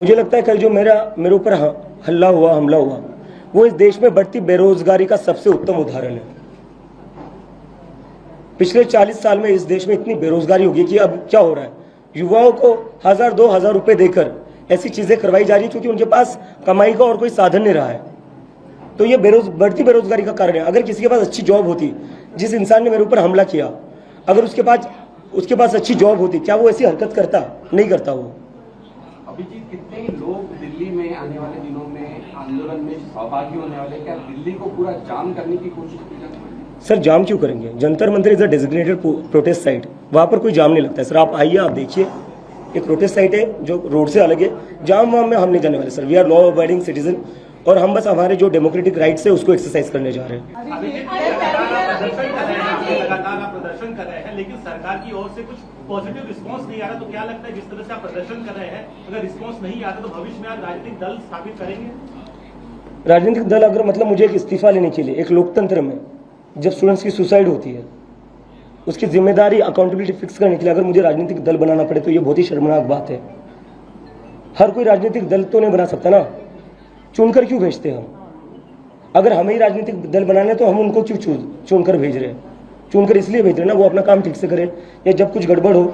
मुझे लगता है कल जो मेरे ऊपर हमला हुआ वो इस देश में बढ़ती बेरोजगारी का सबसे उत्तम उदाहरण है। पिछले 40 साल में इस देश में इतनी बेरोजगारी होगी कि अब क्या हो रहा है, युवाओं को 1000-2000 रुपए देकर ऐसी चीजें करवाई जा रही है क्योंकि उनके पास कमाई का और कोई साधन नहीं रहा है। तो ये बढ़ती बेरोजगारी का कारण है। अगर किसी के पास अच्छी जॉब होती, जिस इंसान ने मेरे ऊपर हमला किया, अगर उसके पास अच्छी जॉब होती, क्या वो ऐसी हरकत करता? नहीं करता वो। अभिजीत, कितने लोग दिल्ली में आने वाले दिनों में आंदोलन में सहभागी होने वाले, क्या दिल्ली को पूरा जाम करने की कोशिश की जाती है? सर जाम क्यों करेंगे? Jantar Mantar is a designated protest site, वहां पर कोई जाम नहीं लगता है सर। आप आइए, आप देखिए, एक प्रोटेस्ट साइट है जो रोड से अलग है। जाम वाम में हम नहीं जाने वाले sir. We are law abiding citizen और हम बस हमारे जो डेमोक्रेटिक राइट्स है उसको एक्सरसाइज करने जा रहे हैं। प्रदर्शन कर रहे हैं लेकिन सरकार की ओर से कुछ पॉजिटिव रिस्पांस नहीं आ रहा, तो क्या लगता है जिस तरह से आप प्रदर्शन कर रहे हैं, अगर रिस्पांस नहीं आता तो भविष्य में आप राजनीतिक दल स्थापित करेंगे? राजनीतिक दल अगर मतलब मुझे एक इस्तीफा लेने के लिए, एक लोकतंत्र में जब स्टूडेंट्स की सुसाइड होती है उसकी जिम्मेदारी अकाउंटेबिलिटी फिक्स करने के लिए अगर मुझे राजनीतिक दल बनाना पड़े तो ये बहुत ही शर्मनाक बात है। हर कोई राजनीतिक दल तो नहीं बना सकता ना, चुनकर क्यों भेजते हैं हम? अगर हमें ही राजनीतिक दल बनाना है तो हम उनको क्यों चुनकर भेज रहे हैं? चुनकर इसलिए भेज रहे हैं ना वो अपना काम ठीक से करे, या जब कुछ गड़बड़ हो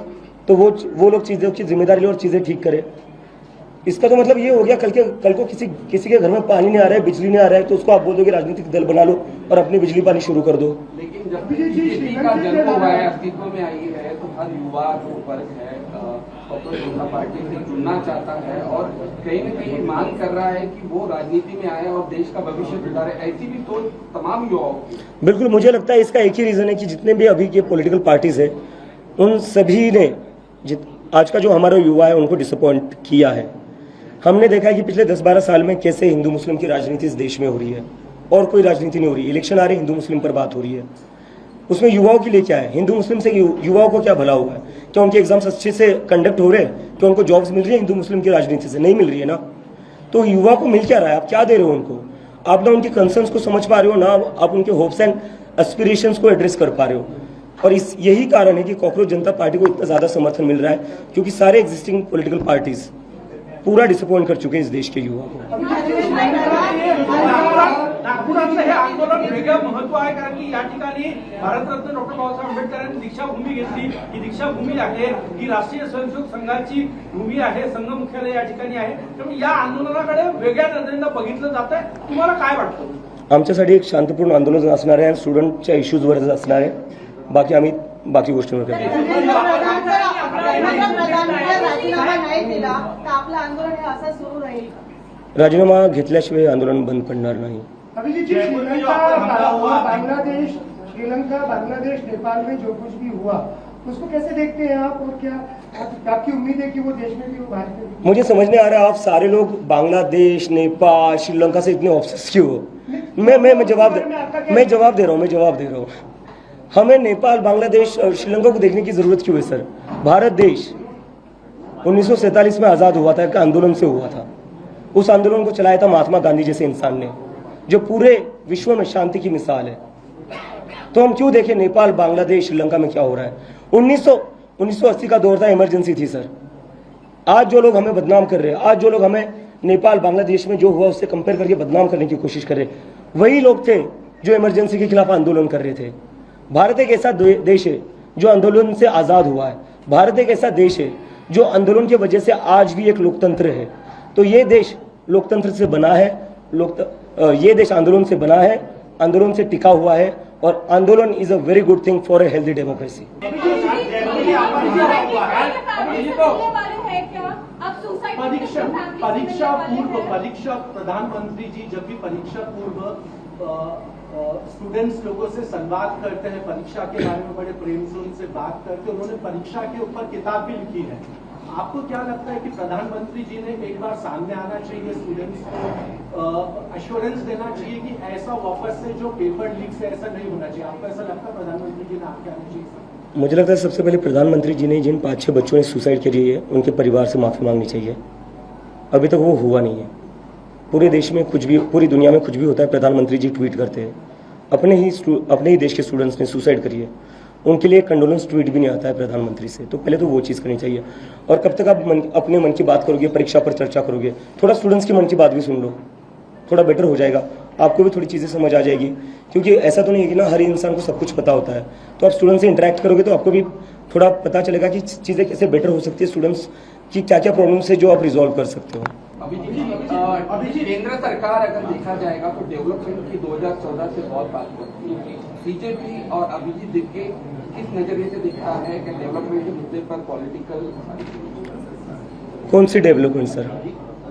तो वो लोग चीज़ों की जिम्मेदारी ले और चीज़ें ठीक करे। इसका तो मतलब ये हो गया कल को किसी के घर में पानी नहीं आ रहा है, बिजली नहीं आ रहा है, तो उसको आप बोल दो कि राजनीतिक दल बना लो और अपनी बिजली पानी शुरू कर दो। लेकिन जब बीजेपी का जन्म हुआ है, अस्तित्व में आई है, तो हर युवा जो वर्ग है कांग्रेस जनता पार्टी से जुड़ना चाहता है और कहीं न कहीं मांग कर रहा है कि वो राजनीति में आए और देश का भविष्य सुधारे। ऐसी भी तो तमाम युवाओं की। बिल्कुल, मुझे लगता है इसका एक ही रीजन है कि जितने भी अभी के पॉलिटिकल पार्टीज है उन सभी ने आज का जो हमारा युवा है उनको डिसअपॉइंट किया है। हमने देखा है कि पिछले 10-12 साल में कैसे हिंदू मुस्लिम की राजनीति इस देश में हो रही है और कोई राजनीति नहीं हो रही। इलेक्शन आ रहे, हिंदू मुस्लिम पर बात हो रही है, उसमें युवाओं के लिए क्या है? हिंदू मुस्लिम से युवाओं को क्या भला हुआ है? क्या उनके एग्जाम्स अच्छे से कंडक्ट हो रहे हैं? क्या उनको जॉब्स मिल रही है? हिंदू मुस्लिम की राजनीति से नहीं मिल रही है ना। तो युवा को मिल क्या रहा है? आप क्या दे रहे हो उनको? आप ना उनके कंसर्न्स को समझ पा रहे हो, ना आप उनके होप्स एंड एस्पिरेशंस को एड्रेस कर पा रहे हो। और यही कारण है कि कांग्रेस जनता पार्टी को इतना ज्यादा समर्थन मिल रहा है, क्योंकि सारे एग्जिस्टिंग पॉलिटिकल पार्टीज पूरा डिसअपॉइंट कर चुके हैं इस देश के युवा को। नागपुरातलं हे आंदोलन वेगळं महत्व आहे, कारण की या ठिकाणी भारतरत्न डॉक्टर बाबासाहेब आंबेडकरांनी दीक्षाभूमी घेतली। ही दीक्षाभूमी आहे, ही राष्ट्रीय स्वयंसेवक संघाची भूमी आहे, संघ मुख्यालय या ठिकाणी आहे। त्यामुळे या आंदोलनाकडे वेगळ्या नजरेनं बघितलं जात आहे। तुम्हाला काय वाटतं? आमच्यासाठी एक शांतपूर्ण आंदोलन असणार आहे, स्टुडंटच्या इश्यूजवर असणार आहे। बाकी आम्ही बाकी गोष्टींवर करू। राजीनामा घेतल्याशिवाय आंदोलन बंद पडणार नहीं। बांग्लादेश नेपाल में जो कुछ भी हुआ उसको कैसे देखते हैं आप, और क्या आपकी उम्मीद है कि वो देश में भी हो, भारत में भी? मुझे समझ नहीं आ रहा आप सारे लोग बांग्लादेश, नेपाल, श्रीलंका से इतने ऑब्सेस क्यों हो? मैं जवाब दे रहा हूँ। हमें नेपाल, बांग्लादेश और श्रीलंका को देखने की जरूरत क्यों है सर? भारत देश 1947 में आजाद हुआ था, एक आंदोलन से हुआ था। उस आंदोलन को चलाया था महात्मा गांधी जैसे इंसान ने, जो पूरे विश्व में शांति की मिसाल है। तो हम क्यों देखें नेपाल, बांग्लादेश, श्रीलंका में क्या हो रहा है? 1980 का दौर था, इमरजेंसी थी सर। आज जो लोग हमें बदनाम कर रहे हैं, आज जो लोग हमें नेपाल, बांग्लादेश में जो हुआ उससे कंपेयर करके बदनाम करने की कोशिश कर रहे हैं, वही लोग थे जो इमरजेंसी के खिलाफ आंदोलन कर रहे थे। भारत एक ऐसा देश है जो आंदोलन से आजाद हुआ है। भारत एक ऐसा देश है जो आंदोलन की वजह से आज भी एक लोकतंत्र है। तो ये देश लोकतंत्र से बना है, ये देश आंदोलन से बना है, आंदोलन से टिका हुआ है, और आंदोलन is a very good thing for a healthy democracy. परीक्षा प्रधानमंत्री जी जब भी परीक्षा पूर्व स्टूडेंट्स लोगों से संवाद करते हैं, परीक्षा के बारे में बड़े प्रेम से उनसे बात करते हैं। उन्होंने परीक्षा के ऊपर किताब भी लिखी है। आपको क्या लगता है कि प्रधानमंत्री जी ने एक बार सामने आना चाहिए, स्टूडेंट्स को अश्योरेंस देना चाहिए कि ऐसा वापस से जो पेपर लीक से ऐसा नहीं होना चाहिए? आपको ऐसा लगता है प्रधानमंत्री जी ने आपके आना चाहिए? मुझे लगता है सबसे पहले प्रधानमंत्री जी ने जिन 5-6 बच्चों ने सुसाइड करी है उनके परिवार से माफ़ी मांगनी चाहिए। अभी तक वो हुआ नहीं है। पूरे देश में कुछ भी, पूरी दुनिया में कुछ भी होता है, प्रधानमंत्री जी ट्वीट करते हैं। अपने ही देश के स्टूडेंट्स ने सुसाइड करी है, उनके लिए कंडोलेंस ट्वीट भी नहीं आता है प्रधानमंत्री से। तो पहले तो वो चीज़ करनी चाहिए। और कब तक आप अपने मन की बात करोगे, परीक्षा पर चर्चा करोगे? थोड़ा स्टूडेंट्स की मन की बात भी सुन लो, थोड़ा बेटर हो जाएगा, आपको भी थोड़ी चीज़ें समझ आ जाएगी। क्योंकि ऐसा तो नहीं है कि ना हर इंसान को सब कुछ पता होता है। तो आप स्टूडेंट्स से इंटरेक्ट करोगे तो आपको भी थोड़ा पता चलेगा कि चीज़ें कैसे बेटर हो सकती है, स्टूडेंट्स की क्या क्या प्रॉब्लम्स है जो आप रिजॉल्व कर सकते हो। अभिजीत, केंद्र सरकार अगर देखा जाएगा तो डेवलपमेंट की 2014 से बहुत बात करती है। बीजेपी और अभिजीत दिग्गे किस नजरिए से देखता है कि डेवलपमेंट के मुद्दे पर पॉलिटिकल? कौन सी डेवलपमेंट सर?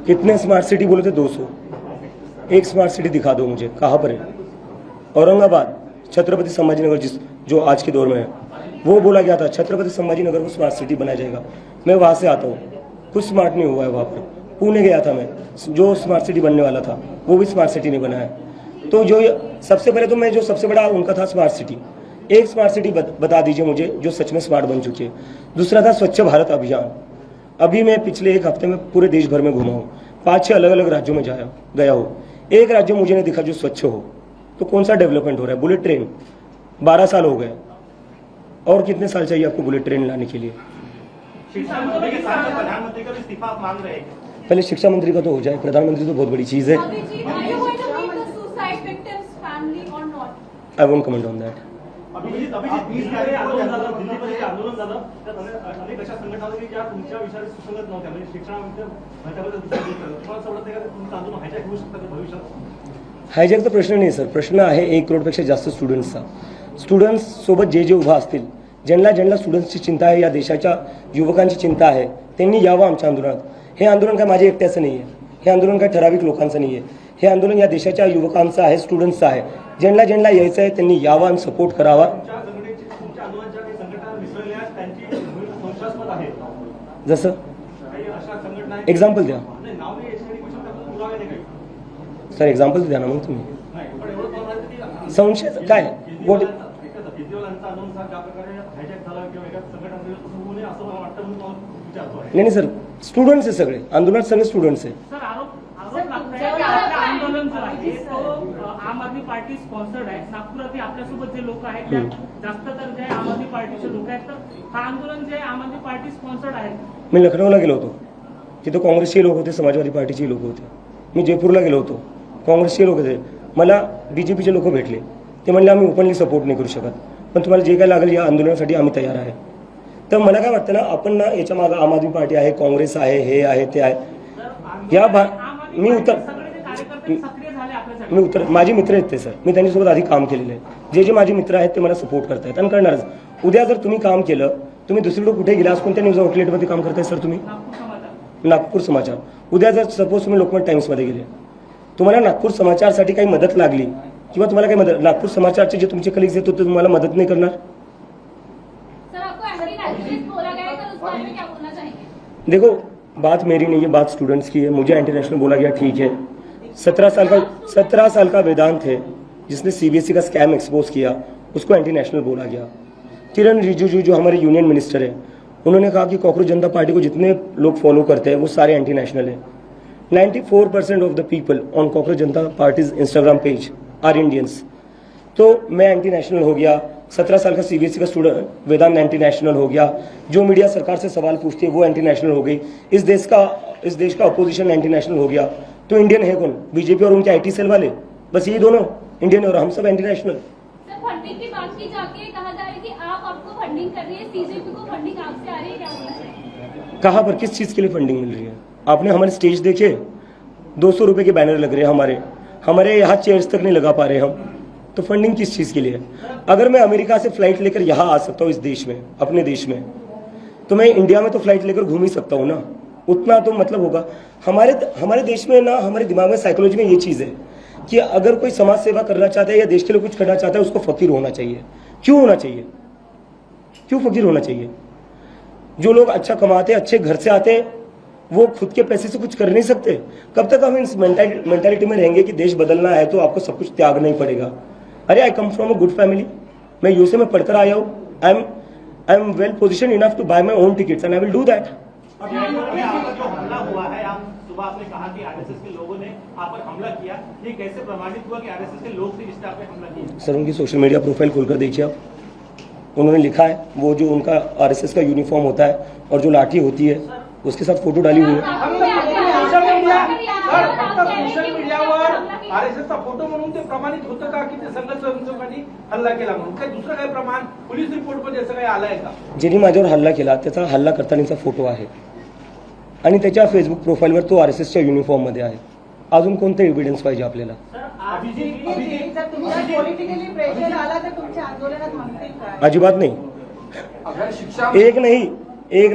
कितने स्मार्ट सिटी बोले थे? 200। एक स्मार्ट सिटी दिखा दो मुझे, कहाँ पर है? औरंगाबाद, छत्रपति संभाजी नगर, जो आज के दौर में है, वो बोला गया था छत्रपति संभाजी नगर को स्मार्ट सिटी बनाया जाएगा। मैं वहाँ से आता हूँ, कुछ स्मार्ट नहीं हुआ है वहाँ पर। पुणे गया था मैं, जो स्मार्ट सिटी बनने वाला था वो भी स्मार्ट सिटी नहीं बना है। तो जो सबसे पहले तो मैं जो सबसे बड़ा उनका था स्मार्ट सिटी, एक स्मार्ट सिटी बता दीजिए मुझे जो सच में स्मार्ट बन चुकी है। दूसरा था स्वच्छ भारत अभियान। अभी मैं पिछले एक हफ्ते में पूरे देश भर में घुमा हूँ, 5-6 अलग अलग राज्यों में गया हूँ, एक राज्य मुझे नहीं दिखा जो स्वच्छ हो। तो कौन सा डेवलपमेंट हो रहा है? बुलेट ट्रेन 12 साल हो गए, और कितने साल चाहिए आपको बुलेट ट्रेन लाने के लिए? प्रधानमंत्री का इस्तीफा आप मांग रहे हैं? पहले शिक्षा मंत्री का तो हो जाए, प्रधानमंत्री तो बहुत बड़ी चीज है। I won't comment on that. Abhijit, 20 तारीख आंदोलन झालं, दिल्लीमध्ये आंदोलन झालं, त्यात अनेक अशा संघटना होत्या की ज्या तुमच्या विचाराशी सुसंगत नव्हत्या, म्हणजे शिक्षणामध्ये तुम्हाला असं वाटतं का तुमचं आंदोलन हायजॅक होऊ शकतं का भविष्यात? हायजॅकचा प्रश्न नाही सर, प्रश्न आहे 1 करोडपेक्षा जास्त स्टुडंट्सचा। स्टुडंट्स सोबत जे उभा असतील, ज्यांना स्टुडंट्सची चिंता आहे, या देशाच्या युवकांची चिंता आहे, त्यांनी यावं आमच्या आंदोलनात। हे आंदोलन काय माझे एकट्याचं नाही आहे, हे आंदोलन काय ठराविक लोकांचं नाही आहे, हे आंदोलन या देशाच्या युवकांचं आहे, स्टुडंट्सचं आहे। ज्यांना यायचं आहे त्यांनी यावं आणि सपोर्ट करावा। जसं एक्झाम्पल द्या सर, एक्झाम्पल द्या ना मग तुम्ही। संशय काय? वॉट? नाही सर, स्टुडंट्स आहे सगळे, आंदोलनात सगळे स्टुडंट्स आहे। आंदोलन जो आहे तो आम आदमी पार्टी स्पॉन्सर्ड आहे। नागपुरात आपल्यासोबत जे लोक आहेत त्या जास्त तर जे आम आदमी पार्टीचे लोक आहेत, तर हा आंदोलन जे आम आदमी पार्टी स्पॉन्सर्ड आहे। मी लखनौला गेलो होतो, तिथे काँग्रेसचे लोक होते, समाजवादी पार्टीचे लोक होते। मी जयपूरला गेलो होतो, काँग्रेसचे लोक होते, मला बीजेपीचे लोक भेटले, ते म्हणले आम्ही ओपनली सपोर्ट नाही करू शकत, पण तुम्हाला जे काय लागेल या आंदोलनासाठी आम्ही तयार आहे। तर मला काय वाटतं ना, आपण ना याच्या मागे आम आदमी पार्टी आहे, काँग्रेस आहे, हे आहे ते आहे, या मी उत्तर माझे मित्र आहेत ते सर, मी त्यांच्यासोबत आधी काम केलेलं आहे। जे माझे मित्र आहेत ते मला सपोर्ट करतायत आणि करणारच। उद्या जर तुम्ही काम केलं, तुम्ही दुसरीकडे कुठे गेला, आज कोणत्या न्यूज आउटलेटमध्ये काम करताय सर तुम्ही? नागपूर समाचार। उद्या जर सपोज तुम्ही लोकमत टाइम्समध्ये गेले, तुम्हाला नागपूर समाचारसाठी काही मदत लागली किंवा तुम्हाला काही मदत, नागपूर समाचारचे जे तुमचे कलिग्स आहेत ते तुम्हाला मदत नाही करणार? देखो, बात मेरी नहीं है, बात स्टूडेंट्स की है। मुझे इंटरनेशनल बोला गया, ठीक है। 17 साल का वेदांत है जिसने सीबीएसई का स्कैम एक्सपोज किया, उसको एंटी नेशनल बोला गया। किरण रिजिजू जो हमारे यूनियन मिनिस्टर है, उन्होंने कहा कि कॉकरोच जनता पार्टी को जितने लोग फॉलो करते हैं वो सारे एंटी नेशनल है। 94% of the people on cockroach Janta party's Instagram page are Indians. तो मैं एंटी नेशनल हो गया, 17 साल का सीबीएसई का स्टूडेंट वेदांत एंटी नेशनल हो गया, जो मीडिया सरकार से सवाल पूछती है वो एंटी नेशनल हो गई, इस देश का अपोजिशन एंटी नेशनल हो गया। तो इंडियन है कौन? बीजेपी और उनके आईटी सेल वाले, बस ये दोनों इंडियन और हम सब एंटी नेशनल। फंडिंग की बात की जाके कहा जा रहा है कि आपको फंडिंग कर रही है, सीजेपी को फंडिंग आपसे आ रही है, क्या बोलना चाहिए? कहाँ पर, किस चीज के लिए फंडिंग मिल रही है? आपने हमारे स्टेज देखे, 200 रुपए के बैनर लग रहे हैं, हमारे यहाँ चेयर्स तक नहीं लगा पा रहे हम। तो फंडिंग किस चीज के लिए? अगर मैं अमेरिका से फ्लाइट लेकर यहाँ आ सकता हूँ इस देश में, अपने देश में, तो मैं इंडिया में तो फ्लाइट लेकर घूम ही सकता हूँ ना, उतना तो मतलब होगा। हमारे देश में ना, हमारे दिमाग में साइकोलॉजी में ये चीज़ है कि अगर कोई समाज सेवा करना चाहता है या देश के लिए कुछ करना चाहता है, उसको फकीर होना चाहिए। क्यों होना चाहिए? क्यों फकीर होना चाहिए? जो लोग अच्छा कमाते हैं, अच्छे घर से आते हैं, वो खुद के पैसे से कुछ कर नहीं सकते। कब तक हम इस मेंटालिटी में रहेंगे कि देश बदलना है तो आपको सब कुछ त्यागना ही पड़ेगा? अरे I come from a good family, मैं यूएसए में पढ़कर आया हूँ, I am well position enough to buy my own tickets and I will do that. जो हमला हुआ है, आप सुबह आपने कहा कि आरएसएस के लोगों ने आप पर हमला किया, ये कैसे प्रमाणित हुआ कि आरएसएस के लोग थे जिसने आप पे हमला किया? सर उनकी सोशल मीडिया प्रोफाइल खोलकर देखिए आप, उन्होंने लिखा है, वो जो उनका आरएसएस का यूनिफॉर्म होता है और जो लाठी होती है उसके साथ फोटो डाली हुई है। सोशल मीडियावर आरएसएसचा फोटो म्हणून ते प्रमाणित होतं का की ते संघ स्वयंसेवकांनी हल्ला केला म्हणून? काही दुसरं काही प्रमाण पोलीस रिपोर्टमध्ये असं काही आलंय का? ज्यांनी माझ्यावर हल्ला केला त्याचा हल्ला करतानाचा फोटो आहे आणि त्याच्या फेसबुक प्रोफाईलवर तो आरएसएसच्या युनिफॉर्ममध्ये आहे। अजून कोणते एव्हिडन्स पाहिजे आपल्याला? अजिबात नाही। अगर शिक्षा एक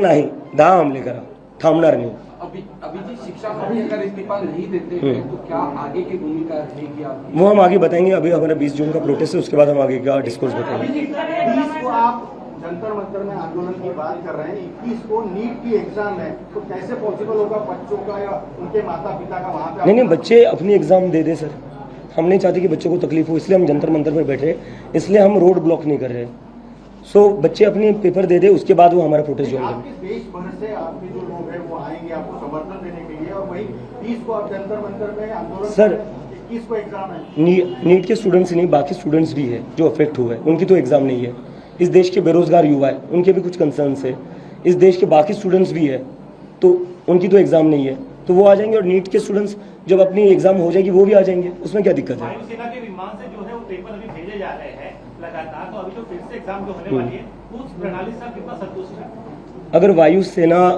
नाही 10 हमले करा, थांबणार नाही। अभी जी शिक्षा मंत्री अगर इस्तीफा नहीं देते हैं तो क्या आगे की भूमिका रहेगी आपकी? वो हम आगे बताएंगे। अभी हमारा 20 जून का प्रोटेस्ट है, उसके बाद हम आगे का डिस्कोर्स बताएंगे। 20 को आप जंतर मंतर में आंदोलन की बात कर रहे हैं, 21 को नीट की एग्जाम है, तो कैसे पॉसिबल होगा बच्चों का या उनके माता पिता का वहाँ पे? नहीं, बच्चे अपनी एग्जाम दे दे सर। हम नहीं चाहते कि बच्चों को तकलीफ हो, इसलिए हम जंतर मंतर पर बैठे, इसलिए हम रोड ब्लॉक नहीं कर रहे। सो बच्चे अपनी पेपर दे दे, उसके बाद वो हमारा प्रोटेस्ट ज्वाइन करेंगे। आपके देश भर से आपके जो लोग हैं वो आएंगे आपको समर्थन देने के लिए, और वही 30 को आप जंतर मंतर में आंदोलन सर, 21 को एग्जाम है। नीट के स्टूडेंट्स ही नहीं, बाकी स्टूडेंट्स भी है जो अफेक्ट हुए, उनकी तो एग्जाम नहीं है। इस देश के बेरोजगार युवा है, उनके भी कुछ कंसर्न्स है। इस देश के बाकी स्टूडेंट्स भी है, तो उनकी तो एग्जाम नहीं है, तो वो आ जाएंगे। और नीट के स्टूडेंट्स जब अपनी एग्जाम हो जाएगी वो भी आ जाएंगे, उसमें क्या दिक्कत है? वायुसेना के विमान से जो है वो पेपर अभी भेजे जा रहे हैं लगातार, तो अभी तो फिर से एग्जाम जो होने वाली है उस प्रणाली से आप कितना संतुष्ट हैं? अगर वायुसेना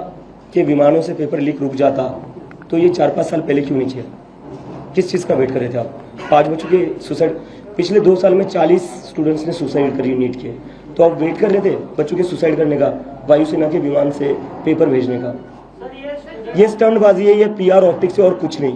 के विमानों से पेपर लीक रुक जाता तो ये 4-5 साल पहले क्यों नहीं किया? किस चीज़ का वेट कर रहे थे आप? 5 बच्चों के सुसाइड, पिछले 2 साल में 40 स्टूडेंट्स ने सुसाइड करी नीट के, तो आप वेट कर रहे थे बच्चों के सुसाइड करने का, वायुसेना के विमान से पेपर भेजने का? ये स्टंटबाजी है, ये PR ऑप्टिक्स है और कुछ नहीं।